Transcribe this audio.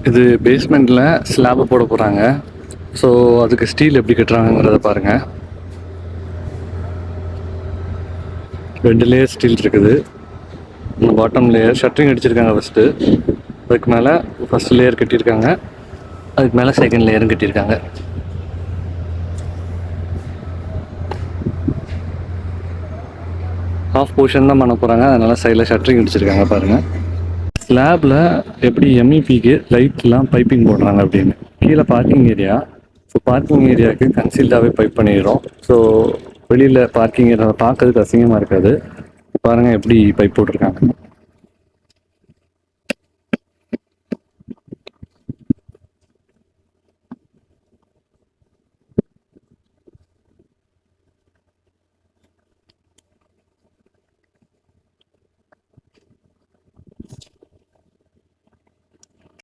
இது பேஸ்மெண்ட்டில் ஸ்லாப் போட போகிறாங்க. ஸோ அதுக்கு ஸ்டீல் எப்படி கட்டுறாங்கிறத பாருங்கள். 2 லேயர் ஸ்டீல் இருக்குது. பாட்டம் லேயர் ஷட்டரிங் அடிச்சிருக்காங்க ஃபஸ்ட்டு. அதுக்கு மேலே ஃபஸ்ட் லேயர் கட்டியிருக்காங்க. அதுக்கு மேலே செகண்ட் லேயரும் கட்டியிருக்காங்க. ஹாஃப் போர்ஷன் தான் பண்ண போகிறாங்க. அதனால் சைடில் ஷட்டரிங் அடிச்சிருக்காங்க பாருங்கள். ஸ்லாபில் எப்படி எம்இபிக்கு லைட்லாம் பைப்பிங் போடுறாங்க அப்படின்னு. கீழே பார்க்கிங் ஏரியா. ஸோ பார்க்கிங் ஏரியாவுக்கு கன்சீல்டாகவே பைப் பண்ணிடுறோம். ஸோ வெளியில் பார்க்கிங் ஏரியா பார்க்கறதுக்கு அசிங்கமாக இருக்காது. பாருங்கள் எப்படி பைப் போட்டிருக்காங்க.